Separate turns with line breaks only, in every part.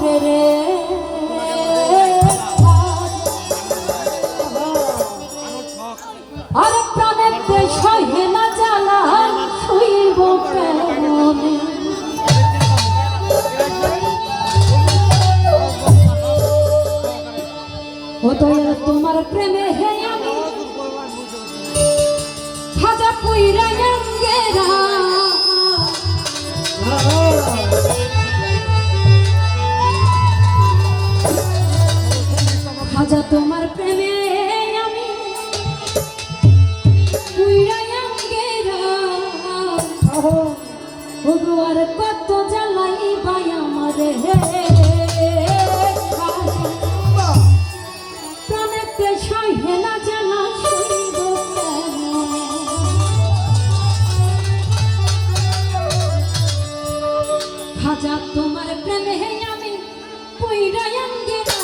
করে রে আর প্রাণেতে সহে না জ্বালা শুইব কেমনে ও দয়াল তোমার প্রেমে হে আমি খাজা পুইরা অঙ্গেরা খাজা তোমার প্রেমে আমি পুইরা অঙ্গেরা ও গো আর কত জ্বালাই ভাই আমারে প্রাণেতে সহে না জ্বালা শুইব খাজা তোমার প্রেমে আমি পুইরা অঙ্গেরা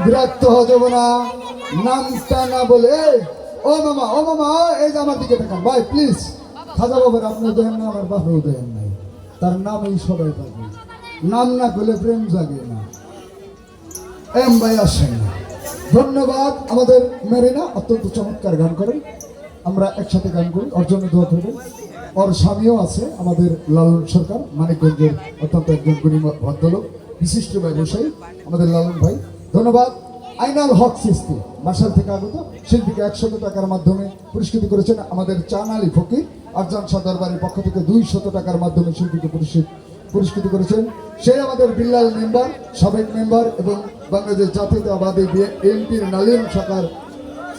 বিরক্ত হওয়া যাবে না, নামটা না বলে ও মামা এই যে আমার দিকে তাকান ভাই প্লিজ। খাজা বাবার আপনি দেন না, আমার বাপেও দেন নাই, তার নামেই সবাই পাবে, নাম না করলে প্রেম জাগে না। এম ভাই আসেন না, ধন্যবাদ। আমাদের মেরিনা অত্যন্ত চমৎকার গান করেন, আমরা একসাথে গান করি, ওর জন্য দোয়া করবেন। ওর স্বামীও আছে আমাদের লালন সরকার, মানিকগঞ্জের অত্যন্ত একজন গুণী ভদ্রলোক, বিশিষ্ট ব্যবসায়ী আমাদের লালন ভাই। ধন্যবাদ। আইনাল হক সিস্তি মার্শাল থেকে আগত শিল্পীকে 100 টাকার মাধ্যমে পুরস্কৃত করেছেন আমাদের চান আলী ফকির। আফজান শাহ দরবারের পক্ষ থেকে 200 টাকার মাধ্যমে শিল্পীকে পুরস্কৃত করেছেন। সেই আমাদের বিল্লাল মেম্বার, সাবেক মেম্বার এবং বাংলাদেশ জাতীয়তাবাদী বিএনপির নালিম শাখার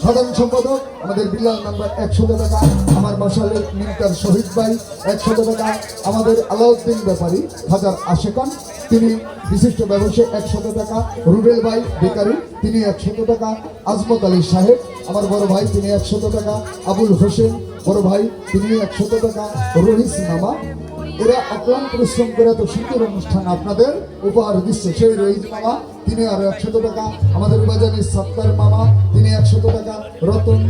সাধারণ সম্পাদক আমাদের বিল্লাল মেম্বার 100 টাকা। আমার মাসালের মিন্টার শহীদ ভাই 100 টাকা। আমাদের আলাউদ্দিন ব্যাপারী হাজার আশেকান, তিনি বিশিষ্ট ব্যবসায়ী 100 টাকা। রুবেল ভাই বেকারি, তিনি 100 টাকা। আজমত আলী সাহেব আমার বড় ভাই, তিনি 100 টাকা। আবুল হোসেন বড় ভাই, তিনি 100 টাকা। রহিস মামা, এরা অক্লান্ত পরিশ্রম করে এত সুন্দর অনুষ্ঠান আপনাদের উপহার দিচ্ছে। সেই রহিস মামা, তিনি আরো 100 টাকা। আমাদের বাজানি সত্তার মামা, তিনি 100 টাকা। রতন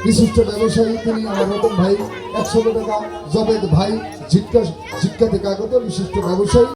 বিশিষ্ট ব্যবসায়ী, তিনি আমার রতন ভাই 100 টাকা। জবেদ ভাই জিক্কা থেকে আগত বিশিষ্ট ব্যবসায়ী।